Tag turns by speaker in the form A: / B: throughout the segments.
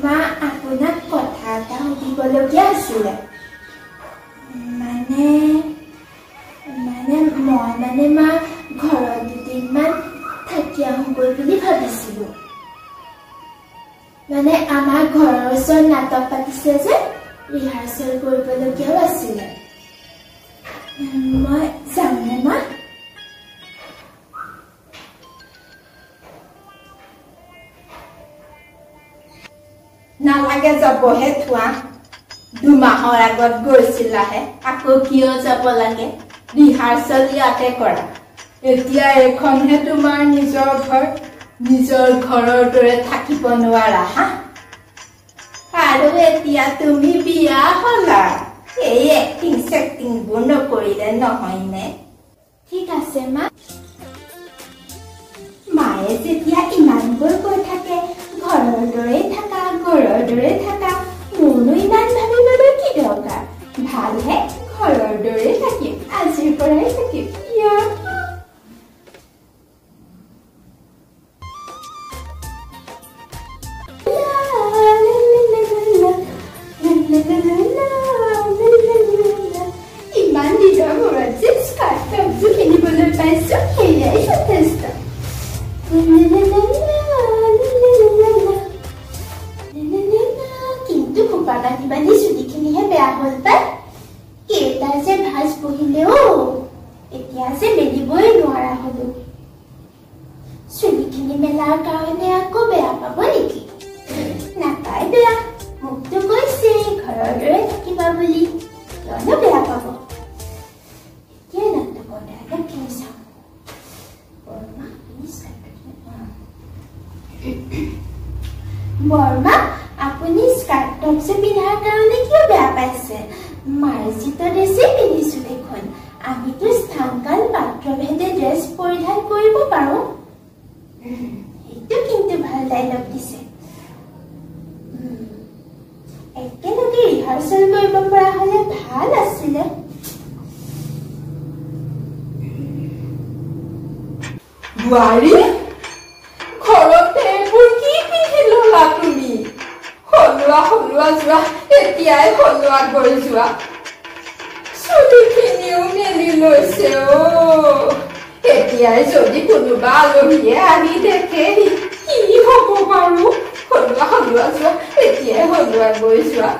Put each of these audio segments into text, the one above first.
A: মা আপোনাক কথা এটা সুধিবলগীয়া আছিলে মানে মই মা ঘৰত দুদিনমান থাকি আহোঁগৈ বুলি ভাবিছিলোঁ মানে আমাৰ ঘৰৰ ওচৰত নাটক পাতিছে যে ৰিহাৰ্চেল কৰিবলগীয়াও আছিলে মই যামনে মা
B: নালাগে যাবহে থোৱা দুমাহৰ আগত গৈছিলাহে আকৌ কিয় যাব লাগে ৰিহাৰ্চেল ইয়াতে কৰা এতিয়া এখনহে তোমাৰ নিজৰ ঘৰৰ দৰে থাকিব নোৱাৰা হা আৰু এতিয়া তুমি বিয়া হলা এই এক্টিং চেক্টিংবোৰ নকৰিলে নহয়নে
A: ঠিক আছে মা
B: মায়ে যেতিয়া ইমানবোৰ কৈ থাকে ঘৰৰ দৰে থাকা মোৰনো ইমান ভাবিবলৈ কি দৰকাৰ ভালহে ঘৰৰ দৰে থাকিম আজিৰ পৰাই থাকিম ইমান দিনৰ মূৰত যে স্কাৰ্ট টপযোৰ কিনিবলৈ পাইছো সেয়াই যথেষ্ট কিন্তু খোপা কাটি বান্ধি চুলিখিনিহে বেয়া হ'ল পাই কেইটা যে ভাজ বহিলে এতিয়া যে মেলিবই নোৱাৰা হলো চুলিখিনি মেলাৰ কাৰণে আকৌ বেয়া পাব নেকি নাপায় বেয়া মোকতো কৈছে ঘৰৰ দৰে থাকিবা বুলি কিয়নো বেয়া পাব এতিয়া নাটক কি চাম বৰ্মা আপুনি স্কাৰ্ট টপছে পিন্ধাৰ কাৰণে কিয় বেয়া পাইছে মাৰ্জিত ড্ৰেছে পিন্ধিছো দেখোন আমিতো স্থানকাল পাত্ৰভেদে ড্ৰেছ পৰিধান কৰিব পাৰো সেইটো কিন্তু ভাল ডাইলগ দিছে একেলগে ৰিহাৰ্চেল কৰিব পৰা হলে ভাল আছিলে
C: বোৱাৰী ঘৰতে এইবোৰ কি পিন্ধি ললা তুমি সলোৱা যোৱা এতিয়াই সলোৱা গৈ যোৱা চুলিখিনিও মেলি লৈছে এতিয়াই যদি কোনোবা আলহীয়ে আহি দেখেহি কি হব বাৰু সলোৱা যোৱা এতিয়াই সলোৱা গৈ যোৱা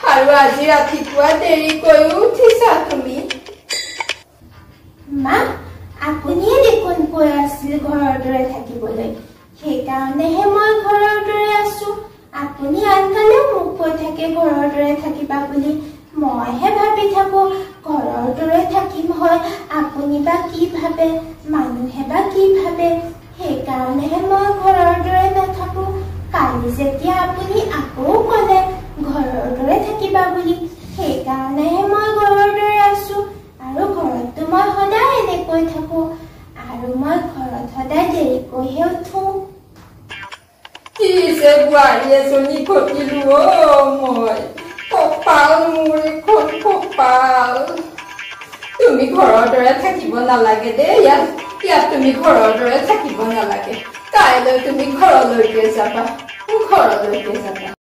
C: আৰু আজি ৰাতিপুৱা দেৰিকৈও উঠিছা তুমি
A: মা আপুনিয়ে দেখোন কৈ আছিল ঘৰৰ দৰে থাকিবলৈ সেইকাৰণেহে মই ঘৰৰ দৰে আছো আপুনি আনকালেও মোক কৈ থাকে ঘৰৰ দৰে থাকিবা বুলি মইহে ভাবি থাকো ঘৰৰ দৰে থাকিম হয় আপুনি বা কি ভাবে মানুহে বা কি ভাবে সেইকাৰণেহে মই ঘৰৰ দৰে নাথাকো কালি যেতিয়া আপুনি আকৌ ক'লে ঘৰৰ দৰে থাকিবা বুলি সেইকাৰণেহে মই ঘৰৰ দৰে আছো আৰু ঘৰততো মই সদায় এনেকৈ থাকো আৰু মই ঘৰত সদায় দেৰিকৈহে উঠো
C: কি যে বোৱাৰী এজনী ঘটিলো মই কপাল মোৰ এখন কপাল তুমি ঘৰৰ দৰে থাকিব নালাগে দেই ইয়াত তুমি ঘৰৰ দৰে থাকিব নালাগে কাইলৈ তুমি ঘৰলৈকে যাবা